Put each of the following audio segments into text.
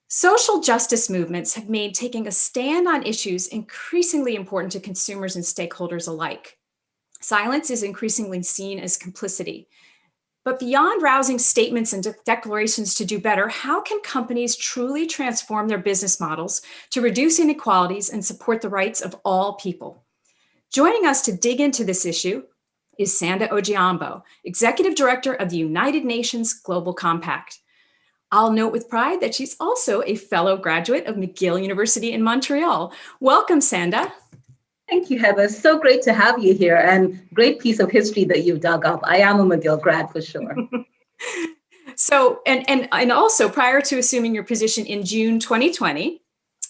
Social justice movements have made taking a stand on issues increasingly important to consumers and stakeholders alike. Silence is increasingly seen as complicity. But beyond rousing statements and declarations to do better, how can companies truly transform their business models to reduce inequalities and support the rights of all people? Joining us to dig into this issue is Sanda Ojiambo, Executive Director of the United Nations Global Compact. I'll note with pride that she's also a fellow graduate of McGill University in Montreal. Welcome, Sanda. Thank you, Heather. So great to have you here, and great piece of history that you've dug up. I am a McGill grad for sure. So, and also prior to assuming your position in June 2020,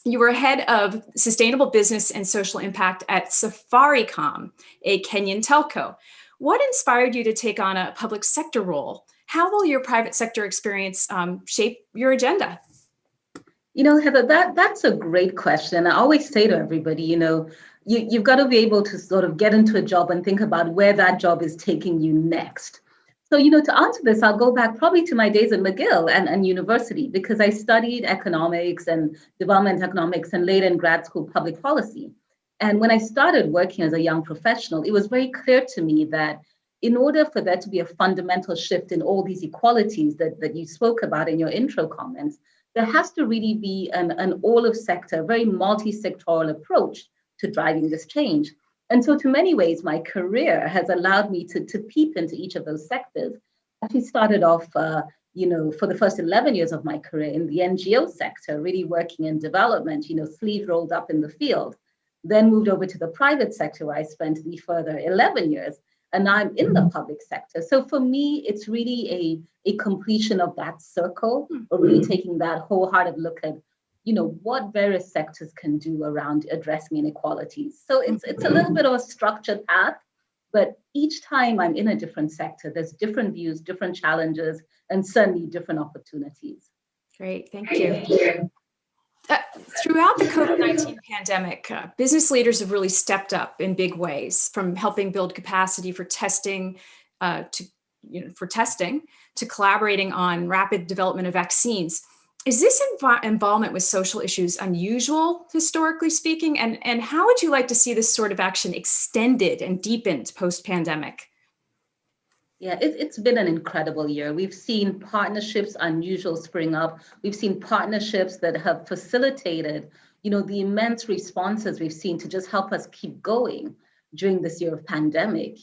you were head of sustainable business and social impact at Safaricom, a Kenyan telco. What inspired you to take on a public sector role? How will your private sector experience shape your agenda? You know, Heather, that's a great question. I always say to everybody, you've got to be able to sort of get into a job and think about where that job is taking you next. So, to answer this, I'll go back probably to my days at McGill and university, because I studied economics and development economics and later in grad school public policy. And when I started working as a young professional, it was very clear to me that in order for there to be a fundamental shift in all these equalities that you spoke about in your intro comments, there has to really be an all-of-sector, very multi-sectoral approach to driving this change. And so to many ways, my career has allowed me to peep into each of those sectors. I actually started off, for the first 11 years of my career in the NGO sector, really working in development, sleeve rolled up in the field. Then moved over to the private sector, where I spent the further 11 years. And now I'm in the public sector. So for me, it's really a completion of that circle, of really taking that wholehearted look at, what various sectors can do around addressing inequalities. So it's a little bit of a structured path, but each time I'm in a different sector, there's different views, different challenges, and certainly different opportunities. Great, thank you. Throughout the COVID-19 pandemic, business leaders have really stepped up in big ways, from helping build capacity for testing to collaborating on rapid development of vaccines. Is this involvement with social issues unusual, historically speaking? And how would you like to see this sort of action extended and deepened post-pandemic? Yeah, it's been an incredible year. We've seen partnerships unusual spring up. We've seen partnerships that have facilitated, the immense responses we've seen to just help us keep going during this year of pandemic.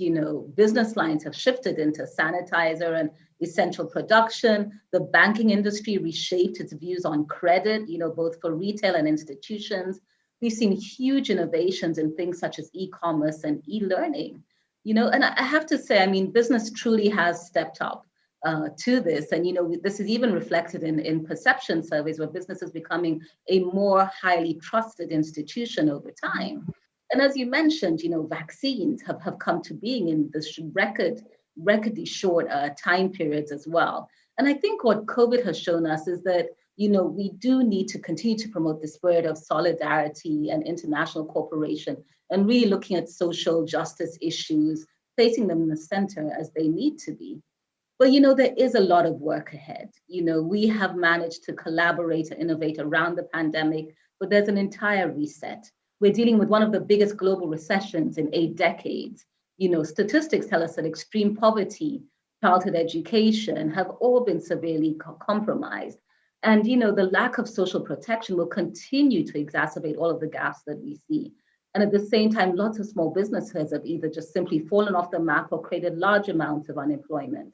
Business lines have shifted into sanitizer and essential production. The banking industry reshaped its views on credit, both for retail and institutions. We've seen huge innovations in things such as e-commerce and e-learning. And I have to say, business truly has stepped up to this. And, this is even reflected in perception surveys, where business is becoming a more highly trusted institution over time. And as you mentioned, vaccines have come to being in this recordly short time periods as well. And I think what COVID has shown us is that, we do need to continue to promote the spirit of solidarity and international cooperation, and really looking at social justice issues, placing them in the center as they need to be. But, there is a lot of work ahead. We have managed to collaborate and innovate around the pandemic, but there's an entire reset. We're dealing with one of the biggest global recessions in 8 decades. Statistics tell us that extreme poverty, childhood education have all been severely compromised. And, the lack of social protection will continue to exacerbate all of the gaps that we see. And at the same time, lots of small businesses have either just simply fallen off the map or created large amounts of unemployment.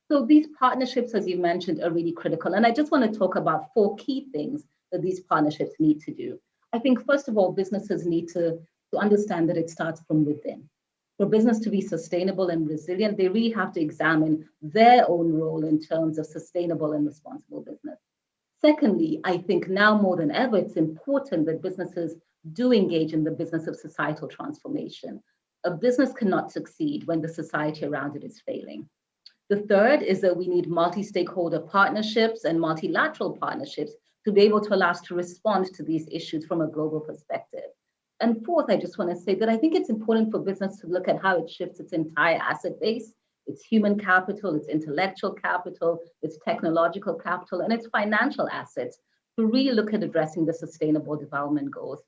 So these partnerships, as you mentioned, are really critical. And I just want to talk about 4 key things that these partnerships need to do. I think, first of all, businesses need to understand that it starts from within. For business to be sustainable and resilient, they really have to examine their own role in terms of sustainable and responsible business. Secondly, I think now more than ever, it's important that businesses do engage in the business of societal transformation. A business cannot succeed when the society around it is failing. The third is that we need multi-stakeholder partnerships and multilateral partnerships to be able to allow us to respond to these issues from a global perspective. And fourth, I just want to say that I think it's important for business to look at how it shifts its entire asset base, its human capital, its intellectual capital, its technological capital, and its financial assets to really look at addressing the sustainable development goals.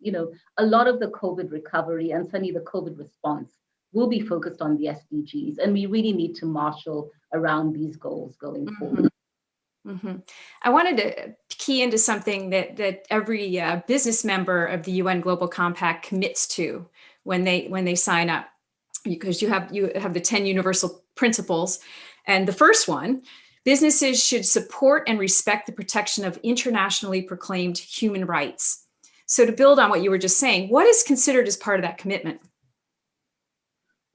A lot of the COVID recovery and certainly the COVID response will be focused on the SDGs, and we really need to marshal around these goals going forward. Mm-hmm. I wanted to key into something that every business member of the UN Global Compact commits to when they sign up, because you have the 10 universal principles, and the first one: businesses should support and respect the protection of internationally proclaimed human rights. So, to build on what you were just saying, what is considered as part of that commitment?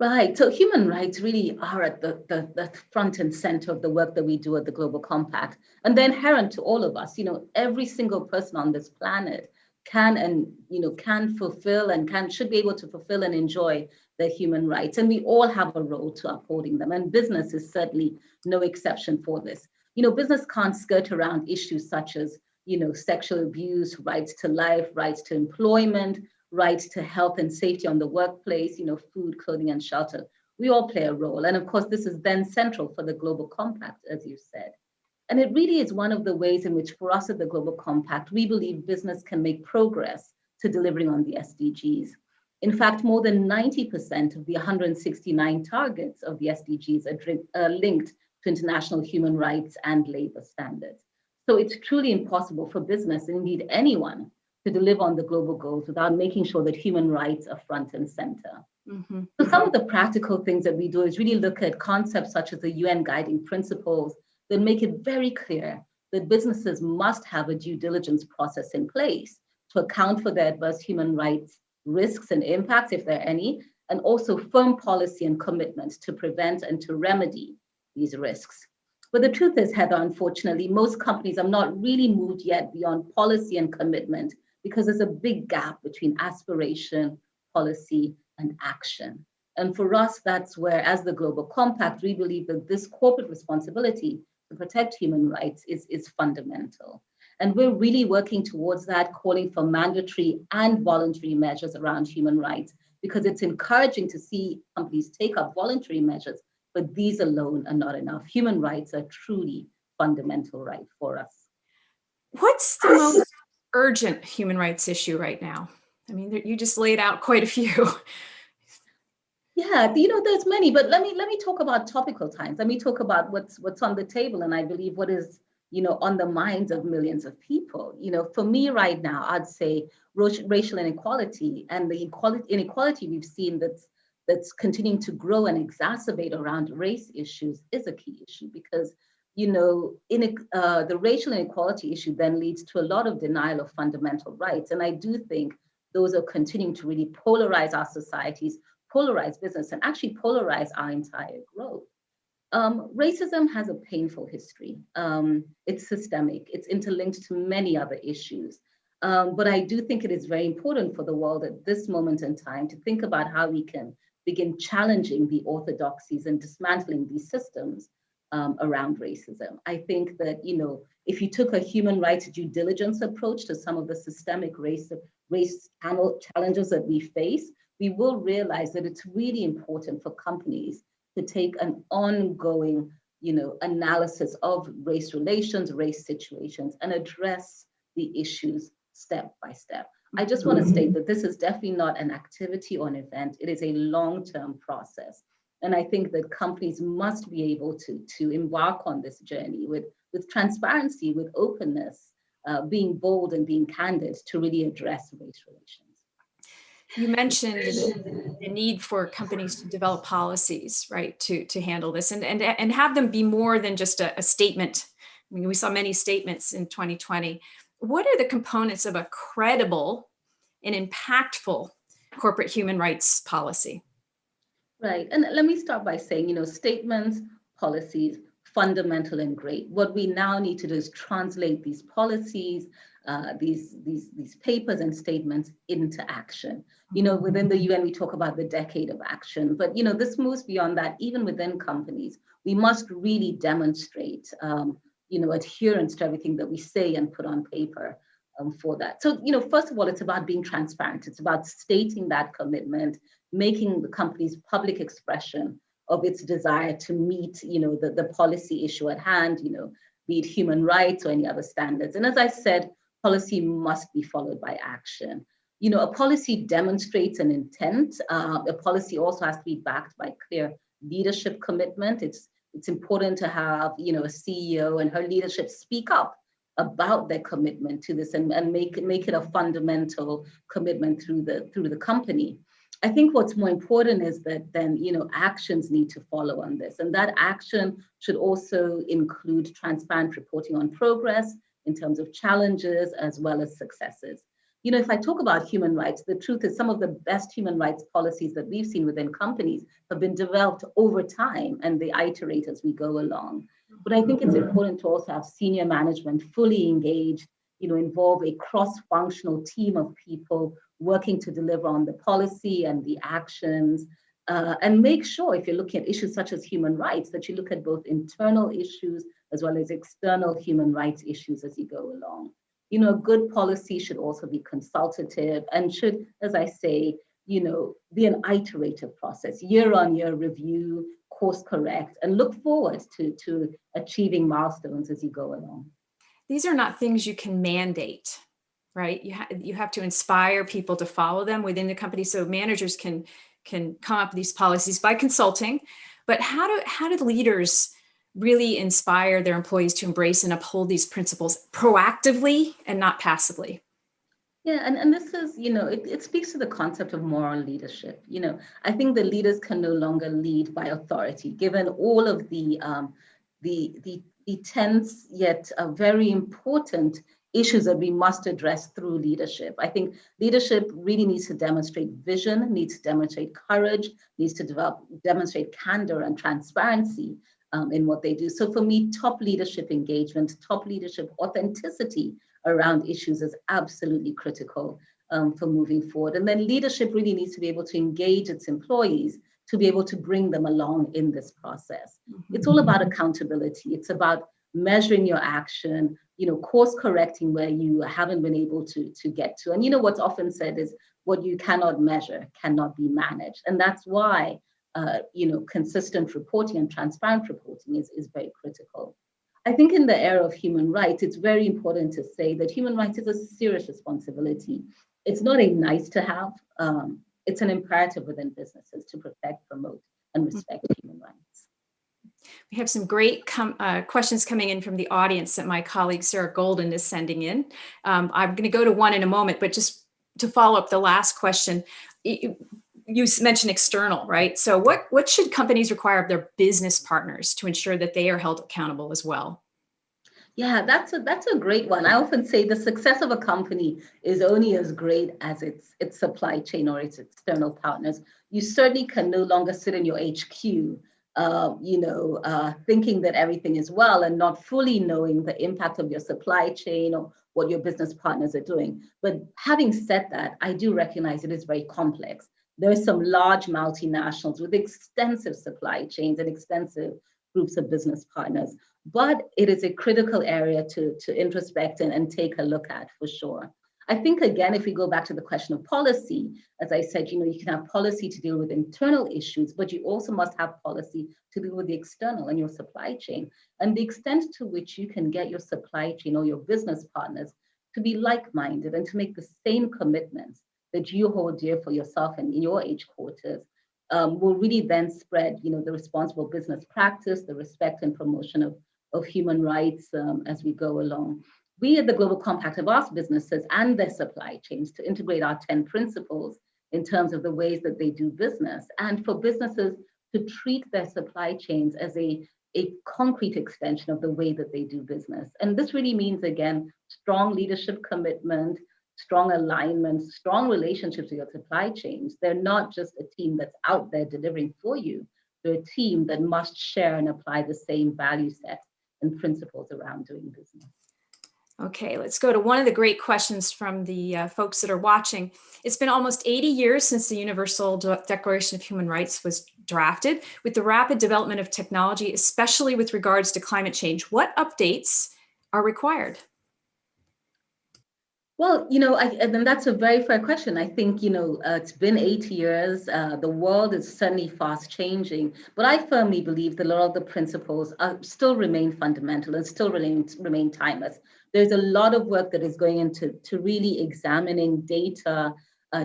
Right. So human rights really are at the front and center of the work that we do at the Global Compact. And they're inherent to all of us. Every single person on this planet can fulfill and should be able to fulfill and enjoy their human rights. And we all have a role to upholding them. And business is certainly no exception for this. Business can't skirt around issues such as, sexual abuse, rights to life, rights to employment, rights to health and safety on the workplace, food, clothing, and shelter. We all play a role. And of course, this is then central for the Global Compact, as you said. And it really is one of the ways in which, for us at the Global Compact, we believe business can make progress to delivering on the SDGs. In fact, more than 90% of the 169 targets of the SDGs are linked to international human rights and labor standards. So it's truly impossible for business, and indeed anyone, to deliver on the global goals without making sure that human rights are front and center. Mm-hmm. So some of the practical things that we do is really look at concepts such as the UN guiding principles that make it very clear that businesses must have a due diligence process in place to account for their adverse human rights risks and impacts, if there are any, and also firm policy and commitments to prevent and to remedy these risks. But the truth is, Heather, unfortunately, most companies have not really moved yet beyond policy and commitment, because there's a big gap between aspiration, policy, and action. And for us, that's where, as the Global Compact, we believe that this corporate responsibility to protect human rights is fundamental. And we're really working towards that, calling for mandatory and voluntary measures around human rights, because it's encouraging to see companies take up voluntary measures, but these alone are not enough. Human rights are truly fundamental right for us. What's the most urgent human rights issue right now? I mean, you just laid out quite a few. Yeah, there's many, but let me talk about topical times. Let me talk about what's on the table, and I believe what is on the minds of millions of people. For me right now, I'd say racial inequality and the inequality we've seen that's continuing to grow and exacerbate around race issues is a key issue, because the racial inequality issue then leads to a lot of denial of fundamental rights, and I do think those are continuing to really polarize our societies, polarize business, and actually polarize our entire growth. Racism has a painful history. It's systemic. It's interlinked to many other issues. But I do think it is very important for the world at this moment in time to think about how we can begin challenging the orthodoxies and dismantling these systems around racism. I think that, if you took a human rights due diligence approach to some of the systemic race challenges that we face, we will realize that it's really important for companies to take an ongoing, analysis of race relations, race situations, and address the issues step by step. I just want to state that this is definitely not an activity or an event. It is a long-term process. And I think that companies must be able to embark on this journey with transparency, with openness, being bold and being candid to really address race relations. You mentioned the need for companies to develop policies, right, to handle this and have them be more than just a statement. I mean, we saw many statements in 2020. What are the components of a credible and impactful corporate human rights policy? Right. And let me start by saying, statements, policies, fundamental and great. What we now need to do is translate these policies, these papers and statements into action. Within the UN, we talk about the decade of action, but this moves beyond that. Even within companies, we must really demonstrate, adherence to everything that we say and put on paper. for that. So, first of all, it's about being transparent. It's about stating that commitment, making the company's public expression of its desire to meet, the policy issue at hand, be it human rights or any other standards. And as I said, policy must be followed by action. A policy demonstrates an intent. A policy also has to be backed by clear leadership commitment. It's important to have, a CEO and her leadership speak up about their commitment to this and make it a fundamental commitment through the company. I think what's more important is that then, actions need to follow on this. And that action should also include transparent reporting on progress in terms of challenges as well as successes. If I talk about human rights, the truth is some of the best human rights policies that we've seen within companies have been developed over time and they iterate as we go along. But I think it's important to also have senior management fully engaged, involve a cross-functional team of people working to deliver on the policy and the actions, and make sure if you're looking at issues such as human rights, that you look at both internal issues as well as external human rights issues as you go along. A good policy should also be consultative and should, as I say, be an iterative process, year-on-year review, course correct, and look forward to achieving milestones as you go along. These are not things you can mandate, right? You have to inspire people to follow them within the company. So managers can come up with these policies by consulting, but how do leaders really inspire their employees to embrace and uphold these principles proactively and not passively? Yeah, and this is, it speaks to the concept of moral leadership. I think the leaders can no longer lead by authority, given all of the tense yet very important issues that we must address through leadership. I think leadership really needs to demonstrate vision, needs to demonstrate courage, needs to demonstrate candor and transparency in what they do. So for me, top leadership engagement, top leadership authenticity around issues is absolutely critical for moving forward. And then leadership really needs to be able to engage its employees to be able to bring them along in this process. Mm-hmm. It's all about accountability. It's about measuring your action, course correcting where you haven't been able to get to. And what's often said is what you cannot measure cannot be managed. And that's why consistent reporting and transparent reporting is very critical. I think in the era of human rights, it's very important to say that human rights is a serious responsibility. It's not a nice to have. It's an imperative within businesses to protect, promote, and respect human rights. We have some great questions coming in from the audience that my colleague Sarah Golden is sending in. I'm going to go to one in a moment, but just to follow up the last question, you mentioned external, right? So what should companies require of their business partners to ensure that they are held accountable as well? Yeah, that's a great one. I often say the success of a company is only as great as its supply chain or its external partners. You certainly can no longer sit in your HQ, thinking that everything is well and not fully knowing the impact of your supply chain or what your business partners are doing. But having said that, I do recognize it is very complex. There are some large multinationals with extensive supply chains and extensive groups of business partners. But it is a critical area to introspect and take a look at for sure. I think, again, if we go back to the question of policy, as I said, you can have policy to deal with internal issues, but you also must have policy to deal with the external and your supply chain. And the extent to which you can get your supply chain or your business partners to be like-minded and to make the same commitments that you hold dear for yourself and in your H quarters will really then spread, the responsible business practice, the respect and promotion of human rights as we go along. We at the Global Compact have asked businesses and their supply chains to integrate our 10 principles in terms of the ways that they do business, and for businesses to treat their supply chains as a concrete extension of the way that they do business. And this really means, again, strong leadership commitment, strong alignment, strong relationships with your supply chains. They're not just a team that's out there delivering for you. They're a team that must share and apply the same value set and principles around doing business. Okay, let's go to one of the great questions from the folks that are watching. It's been almost 80 years since the Universal Declaration of Human Rights was drafted. With the rapid development of technology, especially with regards to climate change, what updates are required? Well, and then that's a very fair question. I think, it's been 8 years. The world is certainly fast changing, but I firmly believe that a lot of the principles still remain fundamental and still remain timeless. There's a lot of work that is going into to really examining data,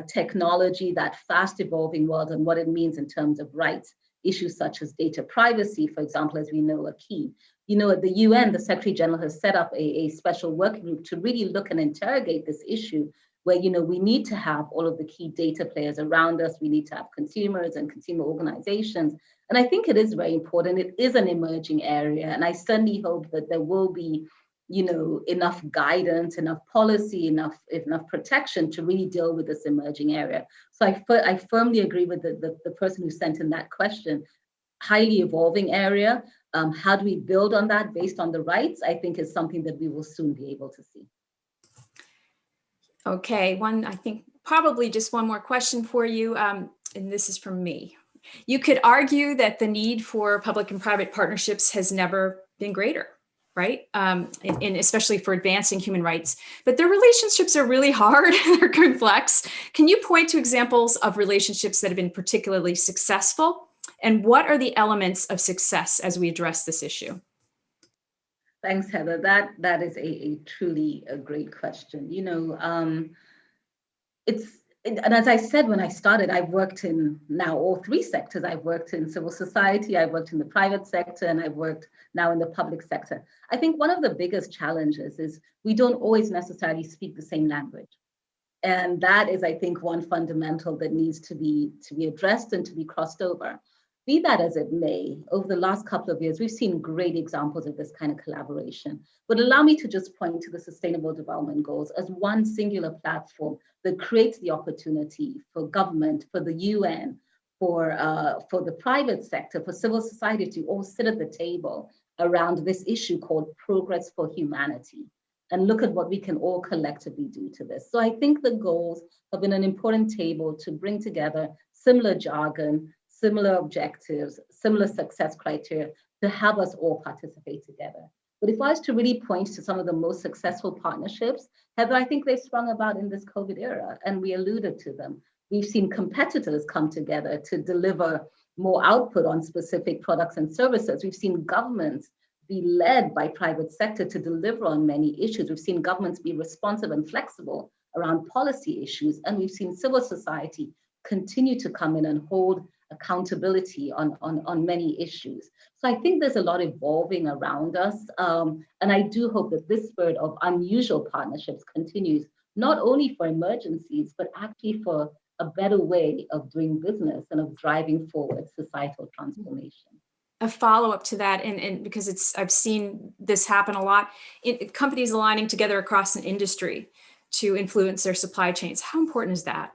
technology, that fast evolving world, and what it means in terms of rights. Issues such as data privacy, for example, as we know, are key. At the UN, the Secretary General has set up a special working group to really look and interrogate this issue where, we need to have all of the key data players around us. We need to have consumers and consumer organizations. And I think it is very important. It is an emerging area. And I certainly hope that there will be, enough guidance, enough policy, enough protection to really deal with this emerging area. So I firmly agree with the person who sent in that question. Highly evolving area. How do we build on that based on the rights? I think is something that we will soon be able to see. Okay, I think probably just one more question for you, and this is from me. You could argue that the need for public and private partnerships has never been greater, right? And especially for advancing human rights. But their relationships are really hard, they're complex. Can you point to examples of relationships that have been particularly successful? And what are the elements of success as we address this issue? Thanks, Heather. That is a truly a great question. And as I said when I started, I've worked in now all three sectors. I've worked in civil society, I've worked in the private sector, and I've worked now in the public sector. I think one of the biggest challenges is we don't always necessarily speak the same language. And that is, I think, one fundamental that needs to be addressed and to be crossed over. Be that as it may, over the last couple of years, we've seen great examples of this kind of collaboration. But allow me to just point to the Sustainable Development Goals as one singular platform that creates the opportunity for government, for the UN, for the private sector, for civil society to all sit at the table around this issue called progress for humanity, and look at what we can all collectively do to this. So I think the goals have been an important table to bring together similar jargon, similar objectives, similar success criteria to have us all participate together. But if I was to really point to some of the most successful partnerships, Heather, I think they sprung about in this COVID era, and we alluded to them. We've seen competitors come together to deliver more output on specific products and services. We've seen governments be led by private sector to deliver on many issues. We've seen governments be responsive and flexible around policy issues, and we've seen civil society continue to come in and hold accountability on many issues. So I think there's a lot evolving around us. And I do hope that this spirit of unusual partnerships continues, not only for emergencies, but actually for a better way of doing business and of driving forward societal transformation. A follow-up to that, and because I've seen this happen a lot, companies aligning together across an industry to influence their supply chains. How important is that?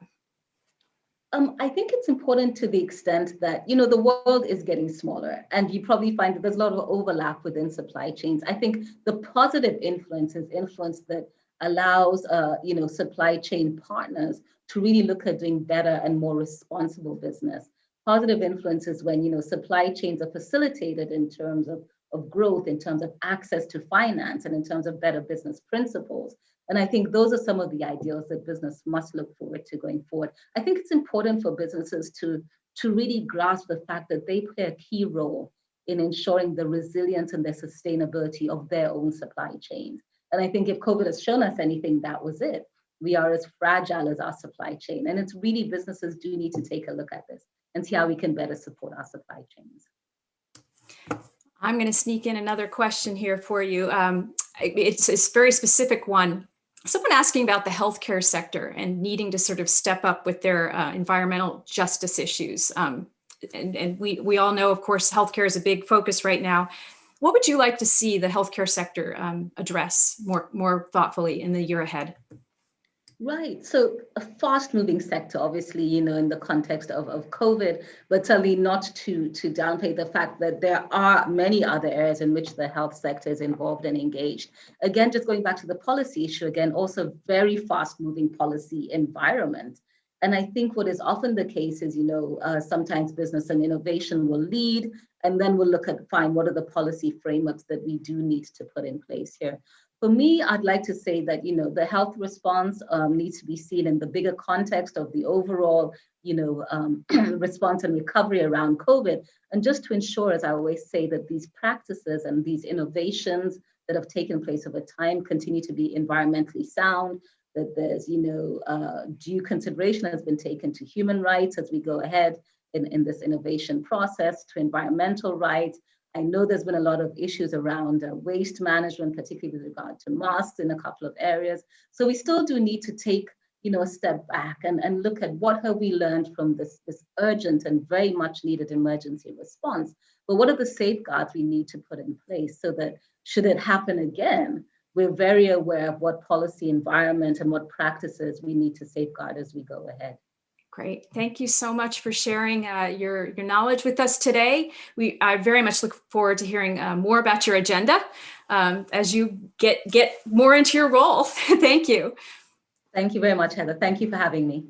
I think it's important to the extent that, the world is getting smaller, and you probably find that there's a lot of overlap within supply chains. I think the positive influence is influence that allows, supply chain partners to really look at doing better and more responsible business. Positive influence is when, supply chains are facilitated in terms of growth, in terms of access to finance, and in terms of better business principles. And I think those are some of the ideals that business must look forward to going forward. I think it's important for businesses to really grasp the fact that they play a key role in ensuring the resilience and the sustainability of their own supply chains. And I think if COVID has shown us anything, that was it. We are as fragile as our supply chain. And it's really businesses do need to take a look at this and see how we can better support our supply chains. I'm going to sneak in another question here for you. It's a very specific one. Someone asking about the healthcare sector and needing to sort of step up with their environmental justice issues. And we all know, of course, healthcare is a big focus right now. What would you like to see the healthcare sector address more thoughtfully in the year ahead? Right. So a fast moving sector, obviously, in the context of COVID, but certainly not to downplay the fact that there are many other areas in which the health sector is involved and engaged. Again, just going back to the policy issue, again, also very fast moving policy environment. And I think what is often the case is, sometimes business and innovation will lead, and then we'll find what are the policy frameworks that we do need to put in place here. For me, I'd like to say that, the health response needs to be seen in the bigger context of the overall, response and recovery around COVID. And just to ensure, as I always say, that these practices and these innovations that have taken place over time continue to be environmentally sound, that there's, due consideration has been taken to human rights as we go ahead in this innovation process, to environmental rights. I know there's been a lot of issues around waste management, particularly with regard to masks in a couple of areas. So we still do need to take, a step back and look at what have we learned from this urgent and very much needed emergency response. But what are the safeguards we need to put in place so that should it happen again, we're very aware of what policy environment and what practices we need to safeguard as we go ahead. Great. Thank you so much for sharing your knowledge with us today. I very much look forward to hearing more about your agenda as you get more into your role. Thank you. Thank you very much, Heather. Thank you for having me.